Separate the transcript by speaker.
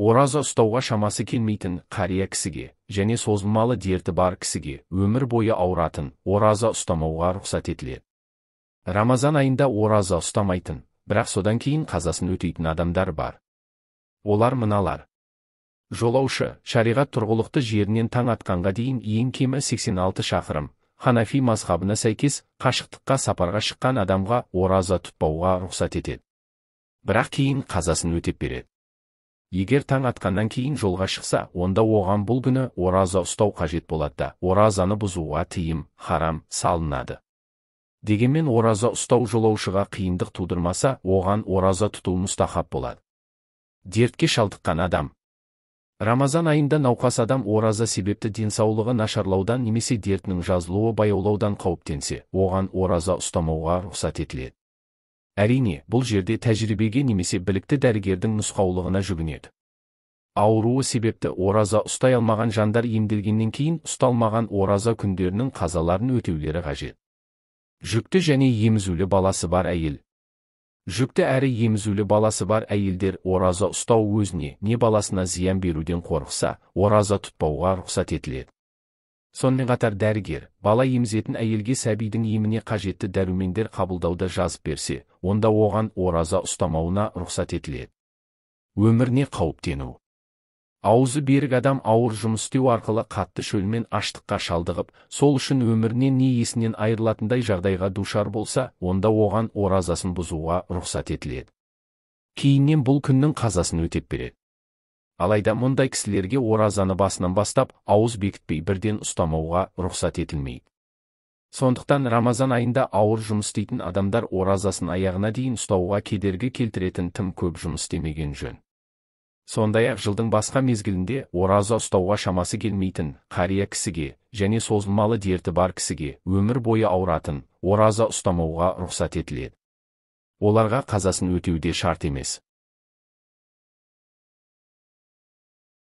Speaker 1: Ораза ұстауға шамасы келмейтін қария кісіге және созылмалы дерті бар кісіге өмір бойы ауыратын ораза ұстамауға рұқсат етіледі. Рамазан айында ораза ұстамайтын, бірақ содан кейін қазасын өтейтін адамдар бар. Олар мыналар. Жолаушы, шариғат тұрғылықты жерінен таң атқанға дейін ең кемі 86 шақырым, Ханафи мазхабына сәйкес, қашықтыққа сапарға шыққан адамға ораза тұтпауға рұқсат етеді. Бірақ кейін қазасын өтеп береді. Егер таң атқаннан кейін жолға шықса, онда оған бұл күні ораза ұстау қажет болады да, оразаны бұзуға тыйым, харам салынады. Дегенмен ораза ұстау жолаушыға қиындық тудырмаса, оған ораза тұту мұстахаб болады. Дертке шалдыққан адам. Рамазан айында науқас адам ораза себепті денсаулығы нашарлаудан немесе дертінің жазылуы баяулаудан қауіптенсе, оған ораза ұстамауға рұқсат етіледі. Әрине, бұл жерде тәжірибеге немесе білікті дәрігердің нұсқаулығына жүгінеді. Ауруы себепті ораза ұстай алмаған жандар емделгеннен кейін ұсталмаған ораза күндерінің қазаларын өтеулері қажет. Жүкті және емізулі баласы бар әйел. Жүкті әрі емізулі баласы бар әйелдер ораза ұстау өзіне не баласына зиян беруден қорықса, ораза тұтпауға рұқсат етіледі. Сонымен қатар дәрігер, бала емізетін әйелге сәбидің еміне қажетті дәрумендер қабылдауды жазып берсе, онда оған ораза ұстамауына рұқсат етіледі. Өміріне қауіптену. Аузы берік адам ауыр жұмыс істеу арқылы қатты шөл мен аштыққа шалдығып, сол үшін өмірінен не есінен айырылатындай жағдайға душар болса, онда оған оразасын бұзуға рұқсат етіледі. Кейіннен бұл күннің қазасын өтеп береді. Алайда мұндай кісілерге оразаны басынан бастап, ауыз бекітпей бірден ұстамауға рұқсат етілмейді. Сондықтан Рамазан айында ауыр жұмыс істейтін адамдар оразасын аяғына дейін ұстауға кедергі келтіретін тым көп жұмыс істемеген жөн. Сондай-ақ жылдың басқа мезгілінде ораза ұстауға шамасы келмейтін қария кісіге және созылмалы дерті бар кісіге өмір бойы ауыратын ораза ұстамауға рұқсат етіледі. Оларға қазасын өтеуде шарт емес.